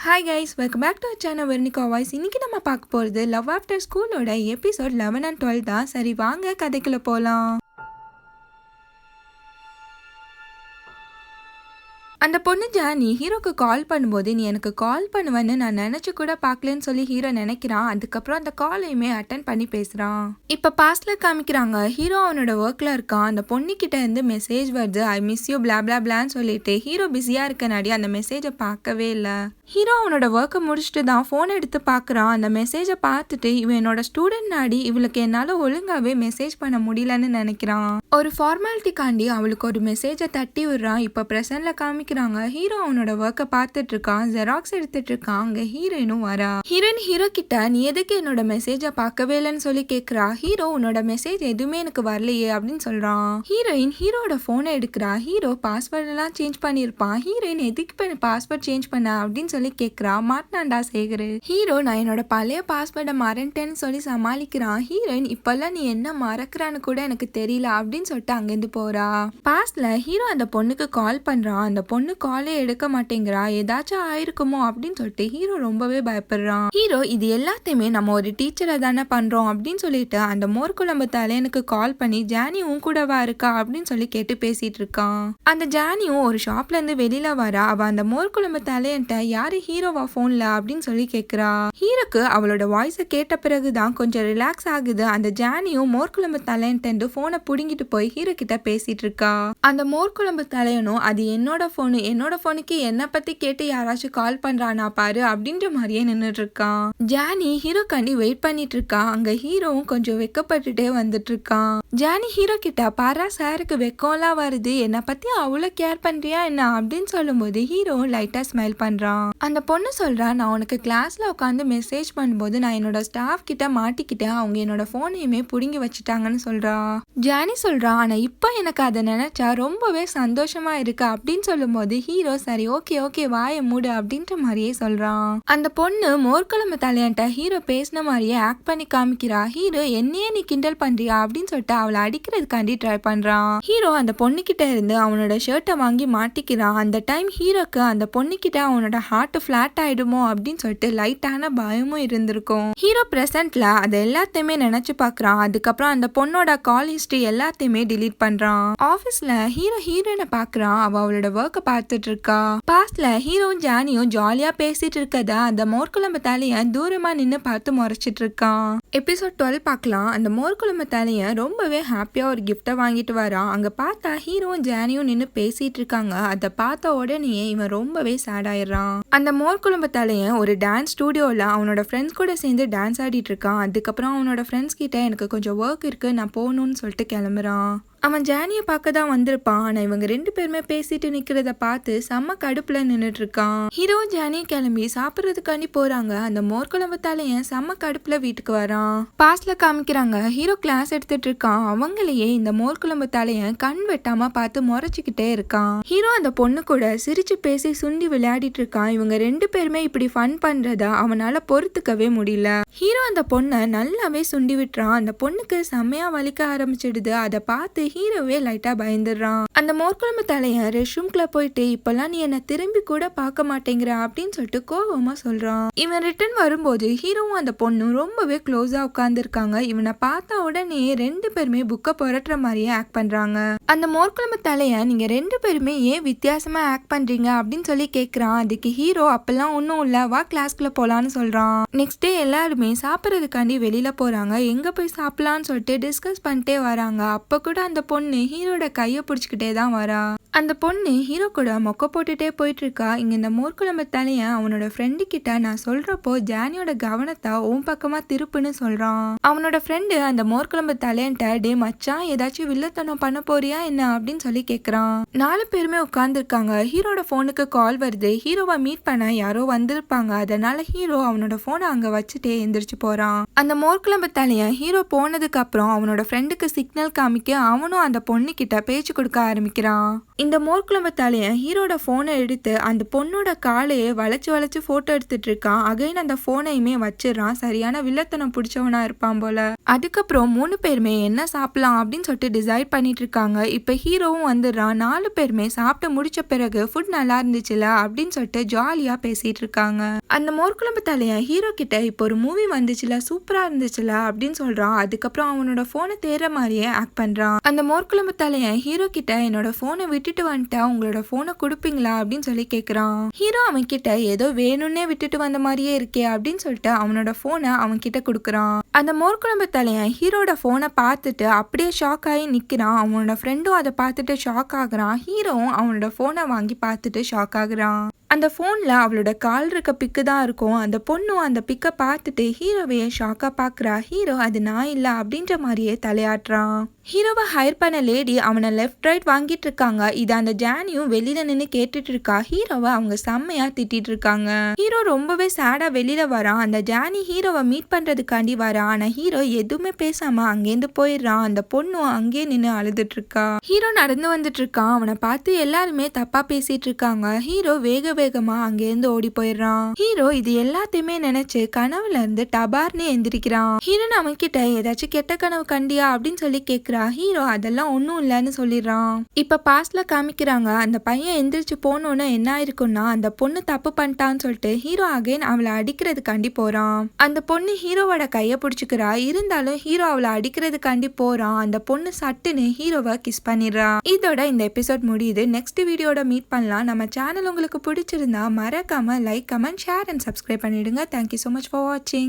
Hi guys, welcome back to channel Vernika voice. இன்னைக்கு நம்ம பார்க்க போகிறது லவ் ஆஃப்டர் ஸ்கூலோட எபிசோட் 11 and 12 தான். சரி வாங்க கதைக்குள்ள போகலாம். அந்த பொண்ணு ஜானி ஹீரோக்கு கால் பண்ணும்போது நீ எனக்கு கால் பண்ணுவேன்னு நான் நினைச்சு கூட பார்க்கலன்னு சொல்லி ஹீரோ நினைக்கிறான். அதுக்கப்புறம் அந்த காலையுமே அட்டன் பண்ணி பேசுறான். இப்ப பாஸ்ட்ல காமிக்கிறாங்க, ஹீரோ அவனோட ஒர்க்ல இருக்கான். அந்த பொண்ணு கிட்ட இருந்து மெசேஜ் வருது, ஐ மிஸ் யூ பிளா பிளா பிளான்னு சொல்லிட்டு. ஹீரோ பிஸியா இருக்கனாடி அந்த மெசேஜை பார்க்கவே இல்லை. ஹீரோ அவனோட ஒர்க்கை முடிச்சுட்டு தான் ஃபோன் எடுத்து பார்க்குறான். அந்த மெசேஜை பார்த்துட்டு இவன் என்னோட ஸ்டூடெண்ட் நாடி, இவளுக்கு என்னால் ஒழுங்காவே மெசேஜ் பண்ண முடியலன்னு நினைக்கிறான். ஒரு ஃபார்மாலிட்டிக்காண்டி அவளுக்கு ஒரு மெசேஜை தட்டி விடுறான். இப்போ ப்ரெசன்ட்ல காமிக்கிறாங்க, ஹீரோ அவனோட ஒர்க்கை பார்த்துட்டு இருக்கான், ஜெராக்ஸ் எடுத்துட்டு இருக்கான். அங்க ஹீரோயினும் வரா. ஹீரோயின் ஹீரோ கிட்ட நீ எதுக்கு என்னோட மெசேஜை பார்க்கவே இல்லைன்னு சொல்லி கேட்குறா. ஹீரோ உன்னோட மெசேஜ் எதுவுமே எனக்கு வரலையே அப்படின்னு சொல்றான். ஹீரோயின் ஹீரோட ஃபோனை எடுக்கிறா. ஹீரோ பாஸ்வேர்ட் எல்லாம் சேஞ்ச் பண்ணியிருப்பான். ஹீரோயின் எதுக்கு பாஸ்வேர்ட் சேஞ்ச் பண்ண அப்படின்னு சொல்லி கேட்குறா. மாட்டினாண்டா சேகர். ஹீரோ நான் என்னோட பழைய பாஸ்வேர்டை மறந்துட்டேன்னு சொல்லி சமாளிக்கிறான். ஹீரோயின் இப்பெல்லாம் நீ என்ன மறக்கிறான்னு கூட எனக்கு தெரியல அப்படின்னு சொல்லிட்டு அங்கேருந்து போறா. பாஸ்ட்ல ஹீரோ அந்த பொண்ணுக்கு கால் பண்றான். அந்த பொண்ணு காலே எடுக்க மாட்டேங்கிறா. ஏதாச்சும் ஆயிருக்குமோ அப்படின்னு சொல்லிட்டு ஹீரோ ரொம்பவே பயப்படுறான். ஹீரோ இது எல்லாத்தையுமே நம்ம ஒரு டீச்சரை தானே பண்றோம் அப்படின்னு சொல்லிட்டு அந்த மோர்குழம்பு தலையனுக்கு கால் பண்ணி ஜானி உன் கூடவா இருக்கா அப்படின்னு சொல்லி கேட்டு பேசிட்டு இருக்கான். அந்த ஜானியும் ஒரு ஷாப்ல இருந்து வெளியில வரா. அவ அந்த மோர்குழம்பு தலையன்ட்ட யாரு ஹீரோவா போன்ல அப்படின்னு சொல்லி கேக்குறா. ஹீரோக்கு அவளோட வாய்ஸை கேட்ட பிறகுதான் கொஞ்சம் ரிலாக்ஸ் ஆகுது. அந்த ஜானியும் மோர்குழம்பு தலையன்ட்டு போனை புடுங்கிட்டு போய் ஹீரோ கிட்ட பேசிட்டு இருக்கா. அந்த மோர்குழம்பு தலையனும் அது என்னோட போனு, என்னோட போனுக்கு என்ன பத்தி கேட்டு யாராச்சும் கால் பண்றானா பாரு அப்படின்ற மாதிரியே நின்னுட்டு இருக்கான். ஜானி ஹீரோ காண்டி வெயிட் பண்ணிட்டு இருக்கா. அங்க ஹீரோவும் கொஞ்சம் வெக்கப்பட்டுட்டே வந்துட்டு இருக்கான். ஜானி ஹீரோ கிட்ட பாரா சாருக்கு வெக்கம்லாம் வருது, என்ன பத்தி அவ்வளவு கேர் பண்றியா என்ன அப்படின்னு சொல்லும் போது ஹீரோ லைட்டா ஸ்மைல் பண்றான். அந்த பொண்ணு சொல்றா, நான் உனக்கு கிளாஸ்ல உட்காந்து மெசேஜ் பண்ணும்போது நான் என்னோட ஸ்டாஃப் கிட்ட மாட்டிக்கிட்டேன், அவங்க என்னோட போனையுமே புடுங்கி வச்சுட்டாங்கன்னு சொல்றா. ஜானி சொல்றா, ஆனா இப்ப எனக்கு அதை நினைச்சா ரொம்பவே சந்தோஷமா இருக்கு அப்படின்னு சொல்லும் போது ஹீரோ சரி ஓகே ஓகே வாய மூடு அப்படின்ற மாதிரியே சொல்றான். அந்த பொண்ணு மோர்குழம்பு தலையன்ட்ட ஹீரோ பேசின மாதிரியே ஆக்ட் பண்ணி காமிக்கிறா. ஹீரோ என்னையே நீ கிண்டல் பண்றியா அப்படின்னு சொல்லிட்டு அவளை அடிக்கிறதுக்காண்டி ட்ரை பண்றான். ஹீரோ அந்த பொண்ணு கிட்ட இருந்து அவனோட ஷர்ட்டை வாங்கி மாட்டிக்கிறான். அந்த டைம் ஹீரோக்கு அந்த பொண்ணு கிட்ட அவனோட ஹார்ட் ஃபிளாட் ஆயிடுமோ அப்படின்னு சொல்லிட்டு லைட்டான பயமும் இருந்திருக்கும். ஹீரோ பிரசன்ட்ல அதை எல்லாத்தையுமே நினைச்சு பாக்குறான். அதுக்கப்புறம் அந்த பொண்ணோட கால் ஹிஸ்டரி எல்லாத்தையுமே டிலீட் பண்றான். ஆபீஸ்ல ஹீரோ ஹீரோயினை பாக்குறான். அவளோட ஒர்க்கை பார்த்துட்டு இருக்கா. பாஸ்ட்ல ஹீரோவும் ஜானியும் ஜாலியா பேசிட்டு இருக்கத அந்த மோர்குழம்பு தலைய தூரமா நின்னு பார்த்து முறைச்சிட்டு இருக்கான். எபிசோட் 12 பார்க்கலாம். அந்த மோர்குழம்பு தலைய ரொம்பவே ஹாப்பியா ஒரு கிஃப்டை வாங்கிட்டு வரான். அங்க பார்த்தா ஹீரோவும் ஜானியும் நின்னு பேசிட்டு இருக்காங்க. அதை பார்த்த உடனே இவன் ரொம்பவே சேட் ஆயிடுறான். அந்த மோர்குழம்பு தலையன் ஒரு டான்ஸ் ஸ்டுடியோல அவனோட ஃப்ரெண்ட்ஸ் கூட சேர்ந்து டான்ஸ் ஆடிட்டு இருக்கான். அதுக்கப்புறம் அவனோட ஃப்ரெண்ட்ஸ் கிட்ட எனக்கு கொஞ்சம் ஒர்க் இருக்கு, நான் போகணும்னு சொல்லிட்டு கிளம்புறான். அவன் ஜானியை பார்க்க தான் வந்திருப்பான். ஆனா இவங்க ரெண்டு பேருமே பேசிட்டு நிக்கிறத பார்த்து செம்ம கடுப்புல நின்னுட்டு இருக்கான். ஹீரோ ஜானியும் கிளம்பி சாப்பிட்றதுக்காண்டி போறாங்க. அந்த மோர்குழம்பு தலையன் செம்ம கடுப்புல வீட்டுக்கு வரான். பாஸ்ட்ல காமிக்கிறாங்க, ஹீரோ கிளாஸ் எடுத்துட்டு இருக்கான். அவங்களையே இந்த மோர்குழம்பு தலையன் கண் வெட்டாம பார்த்து முறைச்சிக்கிட்டே இருக்கான். ஹீரோ அந்த பொண்ணு கூட சிரிச்சு பேசி சுண்டி விளையாடிட்டு இருக்கான். இவங்க ரெண்டு பேருமே இப்படி ஃபன் பண்றத அவனால பொறுத்துக்கவே முடியல. ஹீரோ அந்த பொண்ணை நல்லாவே சுண்டி விட்டுறான். அந்த பொண்ணுக்கு செம்மையா வலிக்க ஆரம்பிச்சிடுது. அதை பார்த்து ஹீரோவே லைட்டா பயந்துடுறான். அந்த மோர்குழம்பு தலையன் ரெஸ்ட் ரூம்குள்ள போயிட்டு இப்பெல்லாம் நீ என்ன திரும்பி கூட பார்க்க மாட்டேங்கிற அப்படின்னு சொல்லிட்டு கோவமா சொல்றான். இவன் ரிட்டர்ன் வரும்போது ஹீரோவும் அந்த பொண்ணும் ரொம்பவே க்ளோஸா உட்கார்ந்து இருக்காங்க. இவனை பார்த்த உடனே ரெண்டு பேருமே புக்க புரட்டுற மாதிரியே ஆக்ட் பண்றாங்க. அந்த மோர்குழம்பு தலையன் நீங்க ரெண்டு பேருமே ஏன் வித்தியாசமா ஆக்ட் பண்றீங்க அப்படின்னு சொல்லி கேக்குறான். அதுக்கு ஹீரோ அப்பெல்லாம் ஒன்னும் இல்ல, வா கிளாஸ்க்குள்ள போலான்னு சொல்றான். நெக்ஸ்ட் டே எல்லாருமே சாப்பிட்றதுக்காண்டி வெளியில போறாங்க. எங்க போய் சாப்பிடலான்னு சொல்லிட்டு டிஸ்கஸ் பண்ணிட்டே வராங்க. அப்ப கூட அந்த பொண்ணு ஹீரோட கையை பிடிச்சிக்கிட்டே தான் வரா. அந்த பொண்ணு ஹீரோ கூட மொக்க போட்டுட்டே போயிட்டு இருக்கா. இங்க இந்த மோர்குழம்பு தலையன் அவனோட ஃப்ரெண்டு கிட்ட நான் சொல்றப்போ ஜானியோட கவனத்தை உன் பக்கமா திருப்புன்னு சொல்றான். அவனோட ஃப்ரெண்டு அந்த மோர்குழம்பு தலையன்ட்ட டே மச்சான் ஏதாச்சும் வில்லத்தனம் பண்ண போறியா என்ன அப்படின்னு சொல்லி கேக்குறான். 4 பேருமே உட்கார்ந்து இருக்காங்க. ஹீரோட போனுக்கு கால் வருது. ஹீரோவை மீட் பண்ண யாரோ வந்திருப்பாங்க. அதனால ஹீரோ அவனோட போனை அங்க வச்சுட்டே எந்திரிச்சு போறான். அந்த மோர்குழம்பு தலையன் ஹீரோ போனதுக்கு அப்புறம் அவனோட ஃப்ரெண்டுக்கு சிக்னல் காமிக்க அவன் அவனும் அந்த பொண்ணு கிட்ட பேச்சு கொடுக்க ஆரம்பிக்கிறான். இந்த மோர்க்குழம்பு தலையன் ஹீரோட போனை எடுத்து அந்த பொண்ணோட காலையே வளைச்சு வளைச்சு போட்டோ எடுத்துட்டு இருக்கான். அகைன் அந்த போனையுமே வச்சிடறான். சரியான வில்லத்தனம் பிடிச்சவனா இருப்பான் போல. அதுக்கப்புறம் 3 பேருமே என்ன சாப்பிடலாம் அப்படின்னு சொல்லிட்டு டிசைட் பண்ணிட்டு இருக்காங்க. இப்ப ஹீரோவும் வந்துடுறான். 4 பேருமே சாப்பிட்டு முடிச்ச பிறகு ஃபுட் நல்லா இருந்துச்சுல அப்படின்னு சொல்லிட்டு ஜாலியா பேசிட்டு இருக்காங்க. அந்த மோர்க்குழம்பு தலையன் ஹீரோ கிட்ட இப்போ ஒரு மூவி வந்துச்சுல, சூப்பரா இருந்துச்சுல அப்படின்னு சொல்றான். அதுக்கப்புறம் அவனோட போனை தேடுற மாதிரியே ஆக்ட் பண்றான். அந்த மோர்க்குழம்பு தலையன் ஹீரோ கிட்ட என்னோட போனை விட்டுட்டு வந்துட்டேன், உங்களோட போனை கொடுப்பீங்களா அப்படின்னு சொல்லி கேக்குறான். ஹீரோ அவன் கிட்ட ஏதோ வேணும்னே விட்டுட்டு வந்த மாதிரியே இருக்கே அப்படின்னு சொல்லிட்டு அவனோட போனை அவன் கிட்ட கொடுக்குறான். அந்த மோர்க்குழம்பு தலையன் ஹீரோட போனை பார்த்துட்டு அப்படியே ஷாக் ஆகி நிக்கிறான். அவனோட ஃப்ரெண்டும் அதை பார்த்துட்டு ஷாக் ஆகுறான். ஹீரோவும் அவனோட போனை வாங்கி பார்த்துட்டு ஷாக் ஆகுறான். அந்த போன்ல அவளோட கால் இருக்க பிக்கு தான் இருக்கும். அந்த பொண்ணும் அந்த பிக்கை பார்த்துட்டு ஹீரோவையே ஷாக்கா பாக்குறா. ஹீரோ அது நான் இல்ல அப்படின்ற மாதிரியே தலையாட்டுறான். ஹீரோவை ஹையர் பண்ண லேடி அவனை லெஃப்ட் ரைட் வாங்கிட்டு இருக்காங்க. இது அந்த ஜானியும் வெளியில நின்று கேட்டுட்டு இருக்கா. ஹீரோவை அவங்க செம்மையா திட்டிட்டு இருக்காங்க. ஹீரோ ரொம்பவே சேடா வெளியில வரான். அந்த ஜானி ஹீரோவை மீட் பண்றதுக்காண்டி வரான். ஆனா ஹீரோ எதுவுமே பேசாம அங்கேருந்து போயிடுறான். அந்த பொண்ணும் அங்கே நின்று அழுதுட்டு இருக்கா. ஹீரோ நடந்து வந்துட்டு இருக்கான். அவனை பார்த்து எல்லாருமே தப்பா பேசிட்டு இருக்காங்க. ஹீரோ வேகமா அங்கேருந்து ஓடி போயிடுறான். ஹீரோ இது எல்லாத்தையுமே நினைச்சு கனவுல இருந்து டபார்னு எந்திரிக்கிறான். ஹீரோ அவன் கிட்ட ஏதாச்சும் கெட்ட கனவு கண்டியா அப்படின்னு சொல்லி கேக்குறா. ஹீரோ அதெல்லாம் ஒன்னும் இல்லன்னு சொல்லிடுறான். இப்ப பாஸ்ட்ல காமிக்கிறாங்க. அந்த பையன் எந்திரிச்சு போனோன்னு என்ன ஆயிருக்கும்னா, அந்த பொண்ணு தப்பு பண்ணிட்டான்னு சொல்லிட்டு ஹீரோ அகைன் அவளை அடிக்கிறதுக்காண்டி போறான். அந்த பொண்ணு ஹீரோவோட கைய பிடிச்சுக்கிறா. இருந்தாலும் ஹீரோ அவளை அடிக்கிறதுக்காண்டி போறான். அந்த பொண்ணு சட்டுன்னு ஹீரோவை கிஸ் பண்ணிடுறா. இதோட இந்த எபிசோட் முடியுது. நெக்ஸ்ட் வீடியோட மீட் பண்ணலாம். நம்ம சேனல் உங்களுக்கு பிடிச்சிருந்தா மறக்காம like, comment, share and subscribe பண்ணிடுங்க. Thank you so much for watching.